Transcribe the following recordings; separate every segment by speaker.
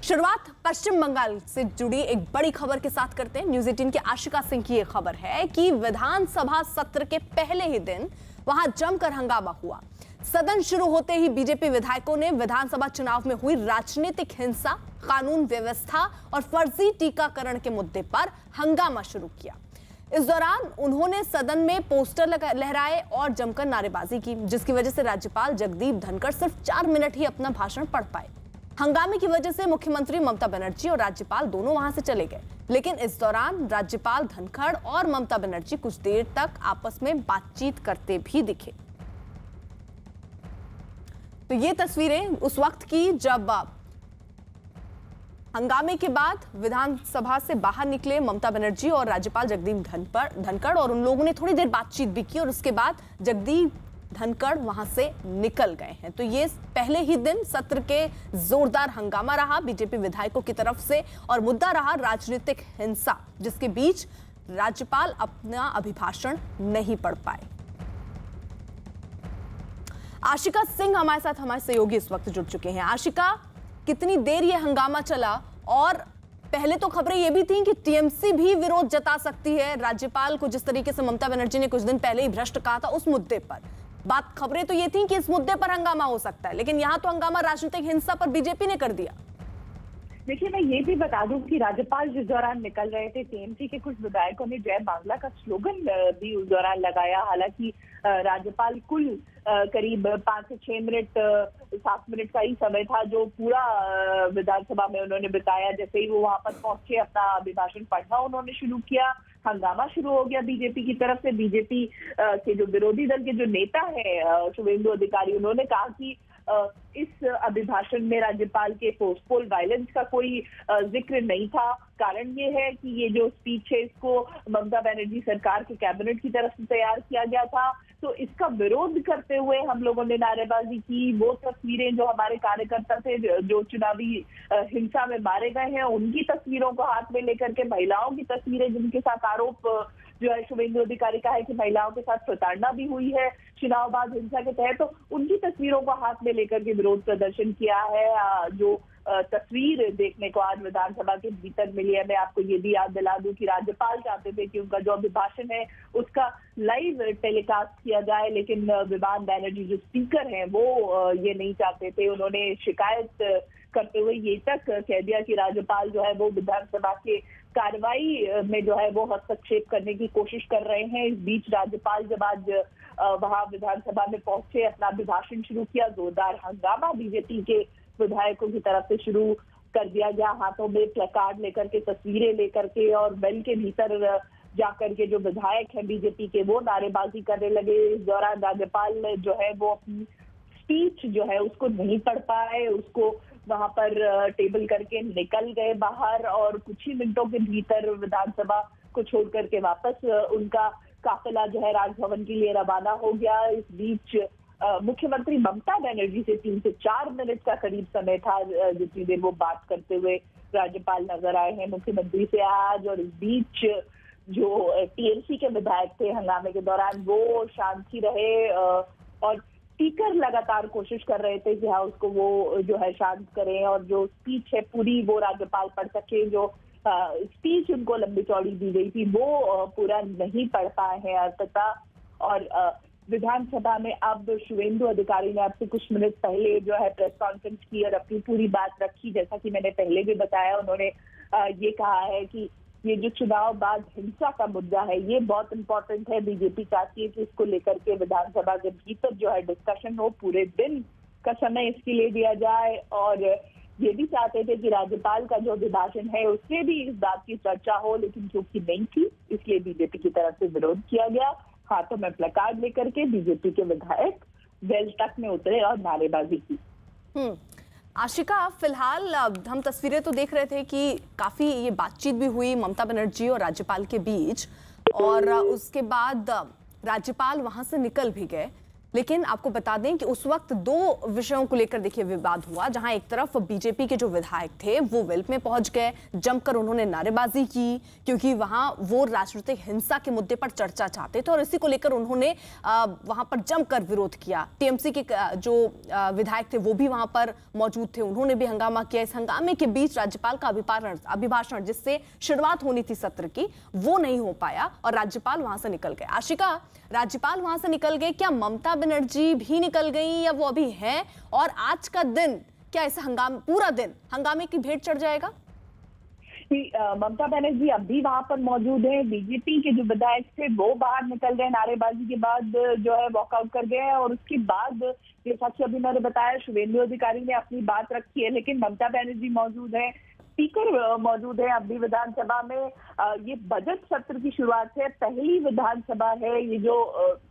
Speaker 1: शुरुआत पश्चिम बंगाल से जुड़ी एक बड़ी खबर के साथ करते हैं। न्यूज 18 के आशिका सिंह की यह खबर है कि विधानसभा सत्र के पहले ही दिन वहां जमकर हंगामा हुआ। सदन शुरू होते ही बीजेपी विधायकों ने विधानसभा चुनाव में हुई राजनीतिक हिंसा, कानून व्यवस्था और फर्जी टीकाकरण के मुद्दे पर हंगामा शुरू किया। इस दौरान उन्होंने सदन में पोस्टर लहराए और जमकर नारेबाजी की, जिसकी वजह से राज्यपाल जगदीप धनखड़ सिर्फ 4 मिनट ही अपना भाषण पढ़ पाए। हंगामे की वजह से मुख्यमंत्री ममता बनर्जी और राज्यपाल दोनों वहां से चले गए, लेकिन इस दौरान राज्यपाल धनखड़ और ममता बनर्जी कुछ देर तक आपस में बातचीत करते भी दिखे। तो ये तस्वीरें उस वक्त की जब हंगामे के बाद विधानसभा से बाहर निकले ममता बनर्जी और राज्यपाल जगदीप धनखड़ और उन लोगों ने थोड़ी देर बातचीत भी की और उसके बाद जगदीप धनखड़ वहां से निकल गए हैं। तो ये पहले ही दिन सत्र के जोरदार हंगामा रहा बीजेपी विधायकों की तरफ से और मुद्दा रहा राजनीतिक हिंसा, जिसके बीच राज्यपाल अपना अभिभाषण नहीं पढ़ पाए। आशिका सिंह हमारे साथ, हमारे सहयोगी इस वक्त जुड़ चुके हैं। आशिका, कितनी देर ये हंगामा चला? और पहले तो खबरें ये भी थीं कि टीएमसी भी विरोध जता सकती है राज्यपाल को, जिस तरीके से ममता बनर्जी ने कुछ दिन पहले ही भ्रष्ट कहा था उस मुद्दे पर। खबरें तो ये थीं कि इस मुद्दे पर हंगामा हो सकता है, लेकिन यहां तो हंगामा राजनीतिक हिंसा पर बीजेपी ने कर दिया।
Speaker 2: देखिए, मैं ये भी बता दूं कि राज्यपाल जिस दौरान निकल रहे थे, टीएमसी के कुछ विधायकों ने जय बांग्ला का स्लोगन भी उस दौरान लगाया। हालांकि राज्यपाल कुल करीब 5 से 6 मिनट 7 मिनट का ही समय था जो पूरा विधानसभा में उन्होंने बिताया। जैसे ही वो वहां पर पहुंचे, अपना अभिभाषण पढ़ना उन्होंने शुरू किया, हंगामा शुरू हो गया बीजेपी की तरफ से। बीजेपी के जो विरोधी दल के जो नेता है शुभेंदु अधिकारी, उन्होंने कहा कि इस अभिभाषण में राज्यपाल के पोस्टपोल वायलेंस का कोई जिक्र नहीं था। कारण ये है कि ये जो स्पीच है इसको ममता बनर्जी सरकार के कैबिनेट की तरफ से तैयार किया गया था। तो इसका विरोध करते हुए हम लोगों ने नारेबाजी की। वो तस्वीरें जो हमारे कार्यकर्ता थे जो चुनावी हिंसा में मारे गए हैं, उनकी तस्वीरों को हाथ में लेकर के, महिलाओं की तस्वीरें जिनके साथ आरोप जो है शुभेंदु अधिकारी का है कि महिलाओं के साथ प्रताड़ना भी हुई है चुनाव बाद हिंसा के तहत, तो उनकी तस्वीरों को हाथ में लेकर के विरोध प्रदर्शन किया है। जो तस्वीर देखने को आज विधानसभा के भीतर मिली है, मैं आपको ये भी याद दिला दूं कि राज्यपाल चाहते थे कि उनका जो अभिभाषण है उसका लाइव टेलीकास्ट किया जाए, लेकिन विमान बैनर्जी जो स्पीकर हैं वो ये नहीं चाहते थे। उन्होंने शिकायत करते हुए ये तक कह दिया कि राज्यपाल जो है वो विधानसभा के कार्रवाई में जो है वो हस्तक्षेप करने की कोशिश कर रहे हैं। इस बीच राज्यपाल जब आज वहां विधानसभा में पहुंचे, अपना अभिभाषण शुरू किया, जोरदार हंगामा बीजेपी के विधायकों की तरफ से शुरू कर दिया गया। हाथों में प्लेकार्ड लेकर के, तस्वीरें लेकर के और वेल के भीतर जाकर के जो विधायक हैं बीजेपी के, वो नारेबाजी करने लगे। इस दौरान राज्यपाल ने जो है वो अपनी स्पीच जो है उसको नहीं पढ़ पाए, उसको वहां पर टेबल करके निकल गए बाहर और कुछ ही मिनटों के भीतर विधानसभा को छोड़ करके वापस उनका काफिला जो है राजभवन के लिए रवाना हो गया। इस बीच मुख्यमंत्री ममता बनर्जी से 3 से 4 मिनट का करीब समय था जितनी देर वो बात करते हुए राज्यपाल नजर आए हैं मुख्यमंत्री से आज। और इस बीच जो टीएमसी के विधायक थे हंगामे के दौरान, वो शांति रहे और स्पीकर लगातार कोशिश कर रहे थे कि हाँ उसको वो जो है शांत करें और जो स्पीच है पूरी वो राज्यपाल पढ़ सके। जो स्पीच उनको लंबी चौड़ी दी गई थी वो पूरा नहीं पढ़ पाए हैं अंततः। और विधानसभा में अब शुभेंदु अधिकारी ने आपसे कुछ मिनट पहले जो है प्रेस कॉन्फ्रेंस की और अपनी पूरी बात रखी। जैसा कि मैंने पहले भी बताया, उन्होंने ये कहा है कि ये जो चुनाव बाद हिंसा का मुद्दा है ये बहुत इंपॉर्टेंट है। बीजेपी चाहती है कि इसको लेकर के विधानसभा के भीतर जो है डिस्कशन हो, पूरे दिन का समय इसके लिए दिया जाए। और ये भी चाहते थे कि राज्यपाल का जो अभिभाषण है उससे भी इस बात की चर्चा हो, लेकिन क्योंकि नहीं थी इसलिए बीजेपी की तरफ से विरोध किया गया। हाथों में प्लेकार्ड लेकर के बीजेपी के विधायक वेल तक में उतरे और नारेबाजी की।
Speaker 1: आशिका, फिलहाल हम तस्वीरें तो देख रहे थे कि काफी ये बातचीत भी हुई ममता बनर्जी और राज्यपाल के बीच और उसके बाद राज्यपाल वहां से निकल भी गए, लेकिन आपको बता दें कि उस वक्त दो विषयों को लेकर देखिए विवाद हुआ, जहां एक तरफ बीजेपी के जो विधायक थे वो वेल में पहुंच गए, जमकर उन्होंने नारेबाजी की क्योंकि वहां वो राजनीतिक हिंसा के मुद्दे पर चर्चा चाहते थे और इसी को लेकर उन्होंने वहां पर जमकर विरोध किया। टीएमसी के जो विधायक थे वो भी वहां पर मौजूद थे, उन्होंने भी हंगामा किया। इस हंगामे के बीच राज्यपाल का अभिभाषण जिससे शुरुआत होनी थी सत्र की, वो नहीं हो पाया और राज्यपाल वहां से निकल गए। आशिका, राज्यपाल वहां से निकल गए, क्या ममता बनर्जी भी निकल गई या वो अभी हैं? और आज का दिन क्या ऐसे पूरा दिन हंगामे की भेंट चढ़ जाएगा?
Speaker 2: ममता बनर्जी अब भी वहां पर मौजूद है। बीजेपी के जो विधायक थे वो बाहर निकल गए, नारेबाजी के बाद जो है वॉकआउट कर गए और उसके बाद जैसा कि अभी मैंने बताया शुभेंदु अधिकारी ने अपनी बात रखी है, लेकिन ममता बनर्जी मौजूद है, स्पीकर मौजूद है। अभी विधानसभा में ये बजट सत्र की शुरुआत है, पहली विधानसभा है ये जो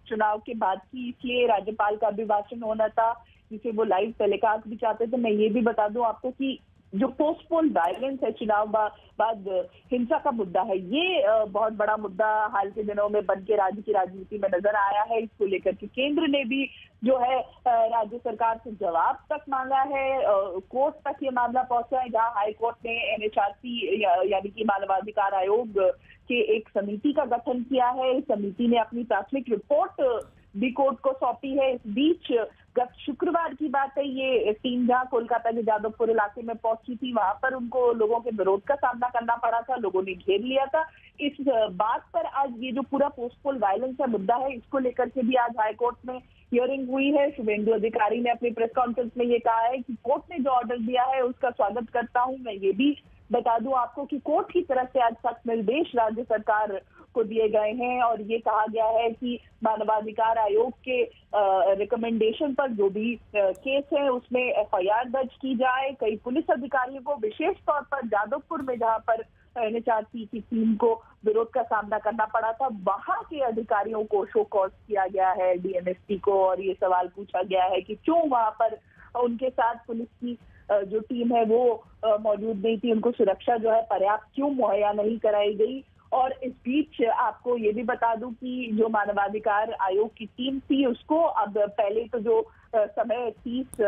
Speaker 2: चुनाव के बाद की, इसलिए राज्यपाल का अभिभाषण होना था जिसे वो लाइव टेलीकास्ट भी चाहते थे। मैं ये भी बता दूं आपको कि जो पोस्टपोन वायलेंस है, चुनाव बाद हिंसा का मुद्दा है, ये बहुत बड़ा मुद्दा हाल के दिनों में बन के राज्य की राजनीति में नजर आया है। इसको लेकर के केंद्र ने भी जो है राज्य सरकार से जवाब तक मांगा है, कोर्ट तक ये मामला पहुंचा है, जहां हाई कोर्ट ने एनएचआरसी यानी कि मानवाधिकार आयोग के एक समिति का गठन किया है। इस समिति ने अपनी प्राथमिक रिपोर्ट भी कोर्ट को सौंपी है। इस बीच गत शुक्रवार की बात है, ये टीम जहां कोलकाता के जादवपुर इलाके में पहुंची थी, वहां पर उनको लोगों के विरोध का सामना करना पड़ा था, लोगों ने घेर लिया था। इस बात पर आज ये जो पूरा पोस्टपोल वायलेंस का मुद्दा है, इसको लेकर के भी आज हाईकोर्ट में हियरिंग हुई है। शुभेंदु अधिकारी ने अपनी प्रेस कॉन्फ्रेंस में ये कहा है कि कोर्ट ने जो ऑर्डर दिया है उसका स्वागत करता हूं। मैं ये भी बता दूं आपको कि कोर्ट की तरफ से आज सख्त निर्देश राज्य सरकार को दिए गए हैं और ये कहा गया है कि मानवाधिकार आयोग के रिकमेंडेशन पर जो भी केस है उसमें एफआईआर दर्ज की जाए। कई पुलिस अधिकारियों को विशेष तौर पर जादवपुर में जहां पर एनएचआरसी की टीम को विरोध का सामना करना पड़ा था, वहां के अधिकारियों को शो कॉज किया गया है डीएमएसपी को और ये सवाल पूछा गया है कि क्यों वहां पर उनके साथ पुलिस की जो टीम है वो मौजूद नहीं थी, उनको सुरक्षा जो है पर्याप्त क्यों मुहैया नहीं कराई गई। और इस बीच आपको ये भी बता दूं कि जो मानवाधिकार आयोग की टीम थी उसको अब पहले तो जो समय 30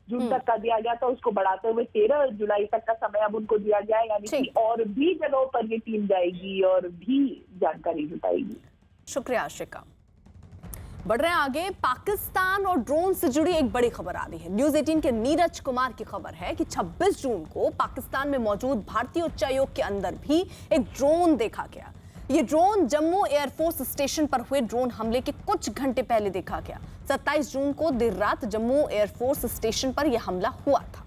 Speaker 2: जून तक का दिया गया था उसको बढ़ाते हुए 13 जुलाई तक का समय अब उनको दिया गया है, यानी कि और भी जगहों पर ये टीम जाएगी और भी जानकारी जुटाएगी।
Speaker 1: शुक्रिया आशिका। बढ़ रहे हैं आगे, पाकिस्तान और ड्रोन से जुड़ी एक बड़ी खबर आ रही है। न्यूज 18 के नीरज कुमार की खबर है कि 26 जून को पाकिस्तान में मौजूद भारतीय उच्चायोग के अंदर भी एक ड्रोन देखा गया। ये ड्रोन जम्मू एयरफोर्स स्टेशन पर हुए ड्रोन हमले के कुछ घंटे पहले देखा गया। 27 जून को देर रात जम्मू एयरफोर्स स्टेशन पर यह हमला हुआ था।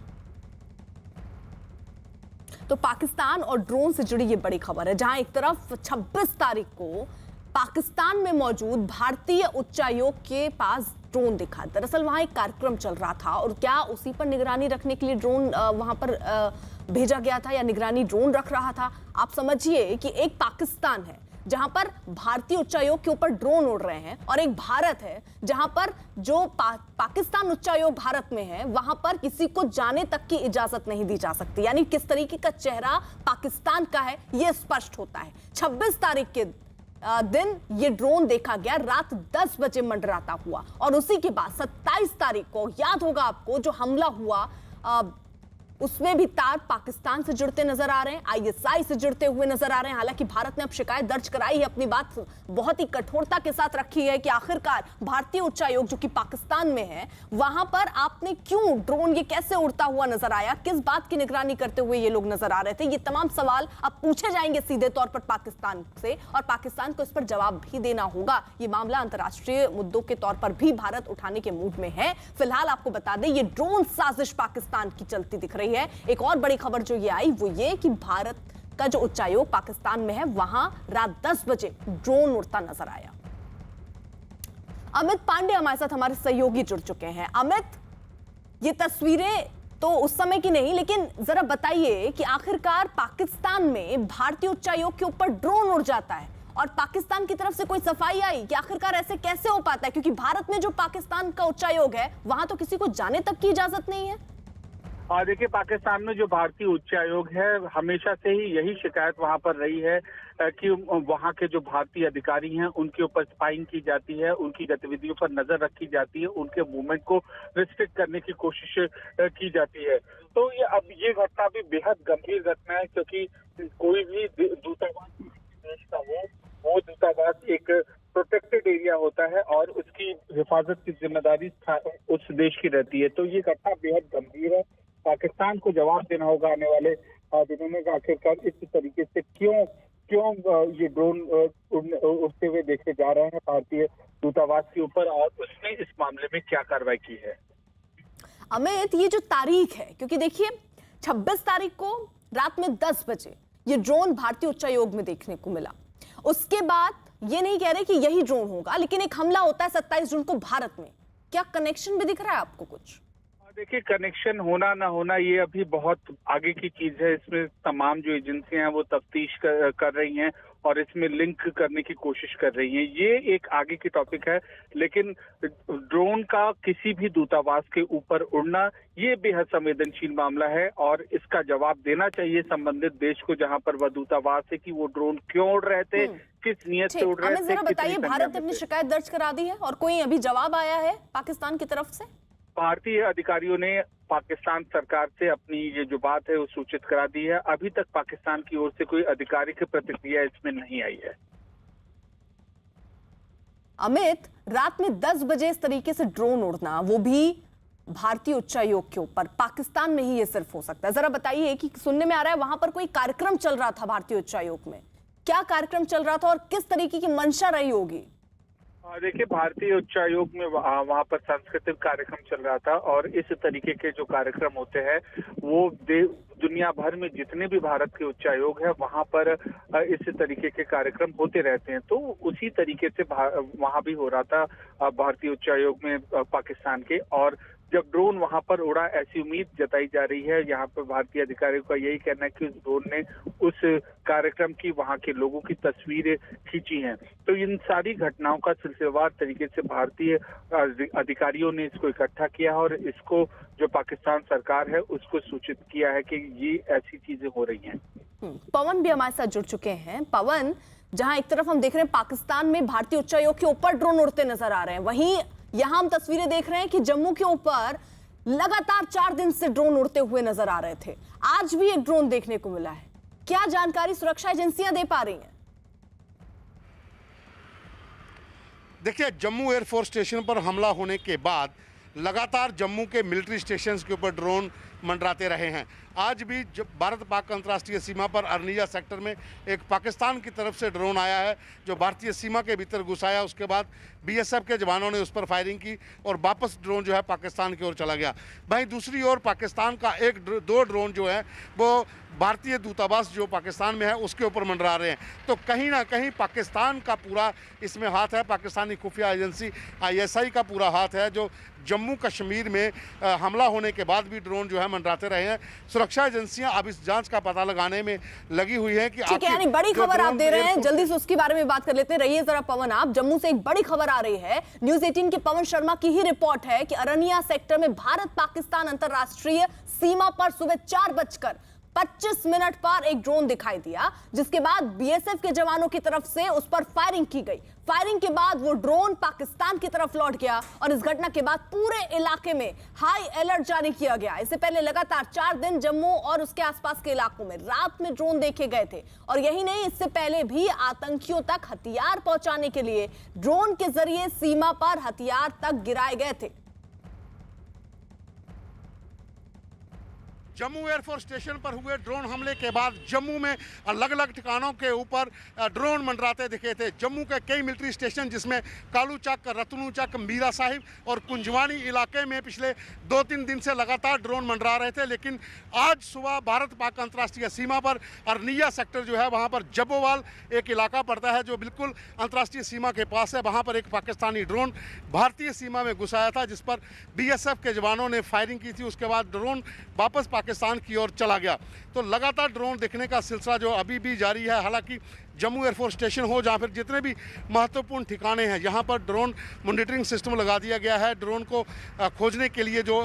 Speaker 1: तो पाकिस्तान और ड्रोन से जुड़ी ये बड़ी खबर है, जहां एक तरफ 26 तारीख को पाकिस्तान में मौजूद भारतीय उच्चायोग के पास ड्रोन दिखा। दरअसल वहां एक कार्यक्रम चल रहा था और क्या उसी पर निगरानी रखने के लिए ड्रोन वहां पर भेजा गया था या निगरानी ड्रोन रख रहा था। आप समझिए कि एक पाकिस्तान है जहां पर भारतीय उच्चायोग के ऊपर ड्रोन उड़ रहे हैं और एक भारत है जहां पर जो पाकिस्तान उच्चायोग भारत में है वहां पर किसी को जाने तक की इजाजत नहीं दी जा सकती। यानी किस तरीके का चेहरा पाकिस्तान का है यह स्पष्ट होता है। 26 तारीख के दिन ये ड्रोन देखा गया, रात 10 बजे मंडराता हुआ और उसी के बाद 27 तारीख को याद होगा आपको जो हमला हुआ उसमें भी तार पाकिस्तान से जुड़ते नजर आ रहे हैं, आईएसआई से जुड़ते हुए नजर आ रहे हैं। हालांकि भारत ने अब शिकायत दर्ज कराई है, अपनी बात बहुत ही कठोरता के साथ रखी है कि आखिरकार भारतीय उच्चायोग जो कि पाकिस्तान में है वहां पर आपने क्यों ड्रोन ये कैसे उड़ता हुआ नजर आया, किस बात की निगरानी करते हुए ये लोग नजर आ रहे थे। ये तमाम सवाल अब पूछे जाएंगे सीधे तौर पर पाकिस्तान से और पाकिस्तान को इस पर जवाब भी देना होगा। ये मामला अंतर्राष्ट्रीय मुद्दों के तौर पर भी भारत उठाने के मूड में है। फिलहाल आपको बता दें ये ड्रोन साजिश पाकिस्तान की चलती दिख रही है। एक और बड़ी खबर जो ये आई वो ये कि भारत का जो उच्चायोग पाकिस्तान में है वहां रात 10 बजे ड्रोन उड़ता नजर आया। अमित पांडे हमारे साथ हमारे सहयोगी जुड़ चुके हैं। अमित, ये तस्वीरें तो उस समय की नहीं, लेकिन जरा बताइए कि आखिरकार पाकिस्तान में भारतीय उच्चायोग के ऊपर ड्रोन उड़ जाता है और पाकिस्तान की तरफ से कोई सफाई आई कि आखिरकार ऐसे कैसे हो पाता है, क्योंकि भारत में जो पाकिस्तान का उच्चायोग है वहां तो किसी को जाने तक की इजाजत नहीं है।
Speaker 3: और देखिए, पाकिस्तान में जो भारतीय उच्चायोग है, हमेशा से ही यही शिकायत वहां पर रही है कि वहां के जो भारतीय अधिकारी हैं उनके ऊपर स्पाइंग की जाती है, उनकी गतिविधियों पर नजर रखी जाती है, उनके मूवमेंट को रिस्ट्रिक्ट करने की कोशिश की जाती है। तो ये घटना भी बेहद गंभीर घटना है, क्योंकि कोई भी दूतावास देश का वो दूतावास एक प्रोटेक्टेड एरिया होता है और उसकी हिफाजत की जिम्मेदारी उस देश की रहती है। तो ये घटना बेहद गंभीर है। पाकिस्तान को जवाब देना होगा आने वाले दिनों में, आखिरकार इस तरीके से क्यों ये ड्रोन उड़ते हुए देखे जा रहे हैं भारतीय दूतावास के ऊपर, और उसने इस मामले में क्या कार्रवाई की है।
Speaker 1: अमित, ये जो तारीख है, क्योंकि देखिए 26 तारीख को रात में 10 बजे ये ड्रोन भारतीय उच्चायोग में देखने को मिला। उसके बाद ये नहीं कह रहे कि यही ड्रोन होगा, लेकिन एक हमला होता है 27 जून को भारत में। क्या कनेक्शन भी दिख रहा है आपको कुछ?
Speaker 3: देखिए, कनेक्शन होना ना होना ये अभी बहुत आगे की चीज है। इसमें तमाम जो एजेंसियां हैं वो तफ्तीश कर रही हैं और इसमें लिंक करने की कोशिश कर रही हैं। ये एक आगे की टॉपिक है, लेकिन ड्रोन का किसी भी दूतावास के ऊपर उड़ना ये बेहद संवेदनशील मामला है और इसका जवाब देना चाहिए संबंधित देश को, जहां पर वह दूतावास है, कि वो ड्रोन क्यों उड़ रहे थे, किस नियत से उड़ रहे थे।
Speaker 1: जरा बताइए, भारत ने अपनी शिकायत दर्ज करा दी है और कोई अभी जवाब आया है पाकिस्तान की तरफ से?
Speaker 3: भारतीय अधिकारियों ने पाकिस्तान सरकार से अपनी ये जो बात है वो सूचित करा दी है। अभी तक पाकिस्तान की ओर से कोई आधिकारिक प्रतिक्रिया इसमें नहीं आई है।
Speaker 1: अमित, रात में 10 बजे इस तरीके से ड्रोन उड़ना, वो भी भारतीय उच्चायोग के ऊपर, पाकिस्तान में ही ये सिर्फ हो सकता है। जरा बताइए कि सुनने में आ रहा है वहां पर कोई कार्यक्रम चल रहा था भारतीय उच्चायोग में, क्या कार्यक्रम चल रहा था और किस तरीके की मंशा रही होगी?
Speaker 3: देखिए, भारतीय उच्चायोग में वहाँ पर सांस्कृतिक कार्यक्रम चल रहा था और इस तरीके के जो कार्यक्रम होते हैं वो दुनिया भर में जितने भी भारत के उच्चायोग है वहाँ पर इस तरीके के कार्यक्रम होते रहते हैं। तो उसी तरीके से वहाँ भी हो रहा था भारतीय उच्चायोग में पाकिस्तान के। और जब ड्रोन वहां पर उड़ा, ऐसी उम्मीद जताई जा रही है। यहाँ पर भारतीय अधिकारियों का यही कहना है कि उस ड्रोन ने उस कार्यक्रम की, वहां के लोगों की तस्वीरें खींची हैं। तो इन सारी घटनाओं का सिलसिलेवार तरीके से भारतीय अधिकारियों ने इसको इकट्ठा किया और इसको जो पाकिस्तान सरकार है उसको सूचित किया है कि ये ऐसी चीजें हो रही हैं।
Speaker 1: पवन भी हमारे साथ जुड़ चुके हैं। पवन, जहां एक तरफ हम देख रहे हैं पाकिस्तान में भारतीय उच्चायोग के ऊपर ड्रोन उड़ते नजर आ रहे हैं, वहीं यहां हम तस्वीरें देख रहे हैं कि जम्मू के ऊपर लगातार 4 दिन से ड्रोन उड़ते हुए नजर आ रहे थे। आज भी एक ड्रोन देखने को मिला है। क्या जानकारी सुरक्षा एजेंसियां दे पा रही हैं?
Speaker 4: देखिए, जम्मू एयरफोर्स स्टेशन पर हमला होने के बाद लगातार जम्मू के मिलिट्री स्टेशंस के ऊपर ड्रोन मंडराते रहे हैं। आज भी जब भारत पाक अंतर्राष्ट्रीय सीमा पर अरनिया सेक्टर में एक पाकिस्तान की तरफ से ड्रोन आया है जो भारतीय सीमा के भीतर घुस आया। उसके बाद बीएसएफ के जवानों ने उस पर फायरिंग की और वापस ड्रोन जो है पाकिस्तान की ओर चला गया। वहीं दूसरी ओर पाकिस्तान का दो ड्रोन जो है वो भारतीय दूतावास जो पाकिस्तान में है उसके ऊपर मंडरा रहे हैं। तो कहीं ना कहीं पाकिस्तान का पूरा इसमें हाथ है। पाकिस्तानी खुफिया एजेंसी ISI का पूरा हाथ है, जो जम्मू कश्मीर में हमला होने के बाद भी ड्रोन जो है मंडराते रहे हैं। सुरक्षा एजेंसियां अब इस जांच का पता लगाने में लगी हुई है कि
Speaker 1: ठीक है, यानी बड़ी खबर आप दे रहे हैं, जल्दी से उसके बारे में बात कर लेते हैं। रहिए जरा पवन, आप जम्मू से एक बड़ी खबर आ रही है। न्यूज़ 18 के पवन शर्मा की ही रिपोर्ट है कि अरनिया सेक्टर में भारत पाकिस्तान अंतरराष्ट्रीय सीमा पर सुबह 4:25 पर एक ड्रोन दिखाई दिया, जिसके बाद BSF के जवानों की तरफ से उस पर फायरिंग की गई। फायरिंग के बाद वो ड्रोन पाकिस्तान की तरफ लौट गया और इस घटना के बाद पूरे इलाके में हाई अलर्ट जारी किया गया। इससे पहले लगातार 4 दिन जम्मू और उसके आसपास के इलाकों में रात में ड्रोन देखे गए थे। और यही नहीं, इससे पहले भी आतंकियों तक हथियार पहुंचाने के लिए ड्रोन के जरिए सीमा पर हथियार तक गिराए गए थे।
Speaker 4: जम्मू एयरफोर्स स्टेशन पर हुए ड्रोन हमले के बाद जम्मू में अलग अलग ठिकानों के ऊपर ड्रोन मंडराते दिखे थे। जम्मू के कई मिलिट्री स्टेशन जिसमें कालू चक, रतनू चक, मीरा साहिब और कुंजवानी इलाके में पिछले 2-3 दिन से लगातार ड्रोन मंडरा रहे थे। लेकिन आज सुबह भारत पाक अंतर्राष्ट्रीय सीमा पर अरनिया सेक्टर जो है वहाँ पर जब्बोवाल एक इलाका पड़ता है जो बिल्कुल अंतर्राष्ट्रीय सीमा के पास है। वहाँ पर एक पाकिस्तानी ड्रोन भारतीय सीमा में घुस आया था, जिस पर BSF के जवानों ने फायरिंग की थी। उसके बाद ड्रोन वापस पाकिस्तान की ओर चला गया। तो लगातार ड्रोन दिखने का सिलसिला जो अभी भी जारी है। हालांकि जम्मू एयरफोर्स स्टेशन हो, जहाँ फिर जितने भी महत्वपूर्ण ठिकाने हैं यहाँ पर ड्रोन मॉनिटरिंग सिस्टम लगा दिया गया है। ड्रोन को खोजने के लिए जो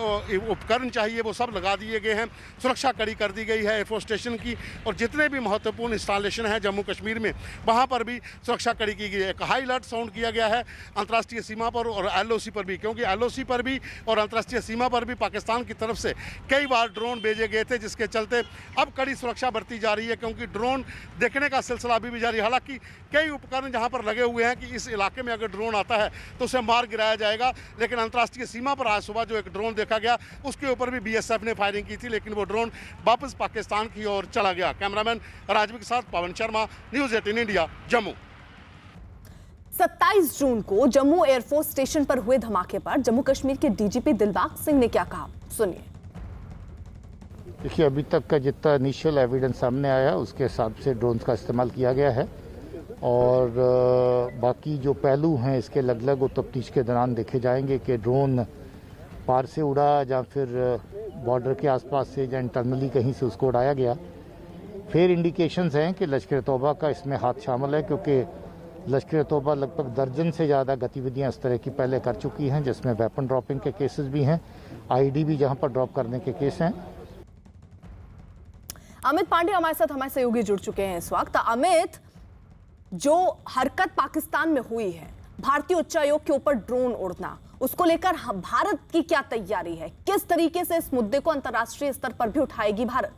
Speaker 4: उपकरण चाहिए वो सब लगा दिए गए हैं। सुरक्षा कड़ी कर दी गई है एयरफोर्स स्टेशन की, और जितने भी महत्वपूर्ण इंस्टॉलेशन हैं जम्मू कश्मीर में वहाँ पर भी सुरक्षा कड़ी की गई है। एक हाई अलर्ट साउंड किया गया है अंतर्राष्ट्रीय सीमा पर और LOC पर भी, क्योंकि LOC पर भी और अंतर्राष्ट्रीय सीमा पर भी पाकिस्तान की तरफ से कई बार ड्रोन भेजे गए थे, जिसके चलते अब कड़ी सुरक्षा बरती जा रही है, क्योंकि ड्रोन देखने का सिलसिला अभी भी जारी है। हालांकि कई उपकरण जहां पर लगे हुए हैं कि इस इलाके में अगर ड्रोन आता है तो उसे मार गिराया जाएगा, लेकिन अंतर्राष्ट्रीय सीमा पर आज सुबह जो एक ड्रोन देखा गया उसके ऊपर भी BSF ने फायरिंग की थी, लेकिन वो ड्रोन वापस पाकिस्तान की ओर चला गया। कैमरामैन राजवी के साथ पवन शर्मा, न्यूज़ 18 इंडिया, जम्मू।
Speaker 1: 27 जून को जम्मू एयरफोर्स स्टेशन पर हुए धमाके पर जम्मू कश्मीर के DGP दिलबाग सिंह ने क्या कहा, सुनिए।
Speaker 5: देखिए, अभी तक का जितना इनिशियल एविडेंस सामने आया उसके हिसाब से ड्रोन्स का इस्तेमाल किया गया है, और बाकी जो पहलू हैं इसके अलग अलग तफ्तीश के दौरान देखे जाएंगे कि ड्रोन पार से उड़ा या फिर बॉर्डर के आसपास से या इंटरनली कहीं से उसको उड़ाया गया। फिर इंडिकेशंस हैं कि लश्कर तौबा का इसमें हाथ शामिल है, क्योंकि लश्कर तौबा लगभग दर्जन से ज़्यादा गतिविधियां इस तरह की पहले कर चुकी हैं, जिसमें वेपन ड्रॉपिंग के केसेस भी हैं, IED भी जहां पर ड्रॉप करने के केस हैं।
Speaker 1: अमित पांडे हमारे साथ, हमारे सहयोगी जुड़ चुके हैं इस वक्त। अमित, जो हरकत पाकिस्तान में हुई है, भारतीय उच्चायोग के ऊपर ड्रोन उड़ना, उसको लेकर भारत की क्या तैयारी है? किस तरीके से इस मुद्दे को अंतर्राष्ट्रीय स्तर पर भी उठाएगी भारत?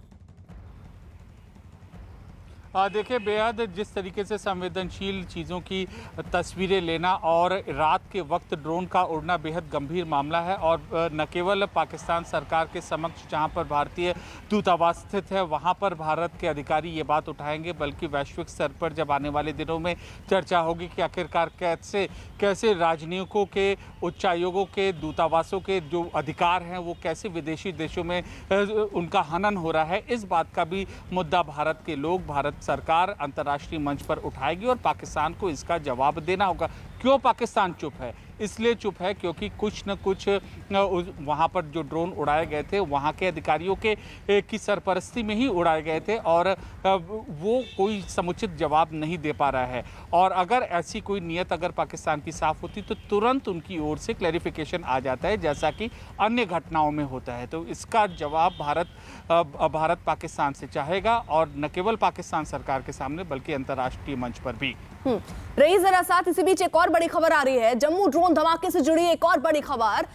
Speaker 6: देखिए, बेहद जिस तरीके से संवेदनशील चीज़ों की तस्वीरें लेना और रात के वक्त ड्रोन का उड़ना बेहद गंभीर मामला है, और न केवल पाकिस्तान सरकार के समक्ष जहां पर भारतीय दूतावास स्थित है वहां पर भारत के अधिकारी ये बात उठाएंगे, बल्कि वैश्विक स्तर पर जब आने वाले दिनों में चर्चा होगी कि आखिरकार कैसे राजनयिकों के, उच्चायोगों के, दूतावासों के जो अधिकार हैं वो कैसे विदेशी देशों में उनका हनन हो रहा है। इस बात का भी मुद्दा भारत के लोग, भारत सरकार अंतर्राष्ट्रीय मंच पर उठाएगी, और पाकिस्तान को इसका जवाब देना होगा। क्यों पाकिस्तान चुप है? इसलिए चुप है क्योंकि कुछ न कुछ वहाँ पर जो ड्रोन उड़ाए गए थे वहाँ के अधिकारियों की सरपरस्ती में ही उड़ाए गए थे, और वो कोई समुचित जवाब नहीं दे पा रहा है। और अगर ऐसी कोई नीयत अगर पाकिस्तान की साफ होती तो तुरंत उनकी ओर से क्लैरिफिकेशन आ जाता है, जैसा कि अन्य घटनाओं में होता है। तो इसका जवाब भारत पाकिस्तान से चाहेगा, और न केवल पाकिस्तान सरकार के सामने बल्कि अंतर्राष्ट्रीय मंच पर भी।
Speaker 1: रही जरा साथ, इसी बीच एक और बड़ी खबर आ रही है। जम्मू ड्रोन धमाके से जुड़ी एक और बड़ी खबर।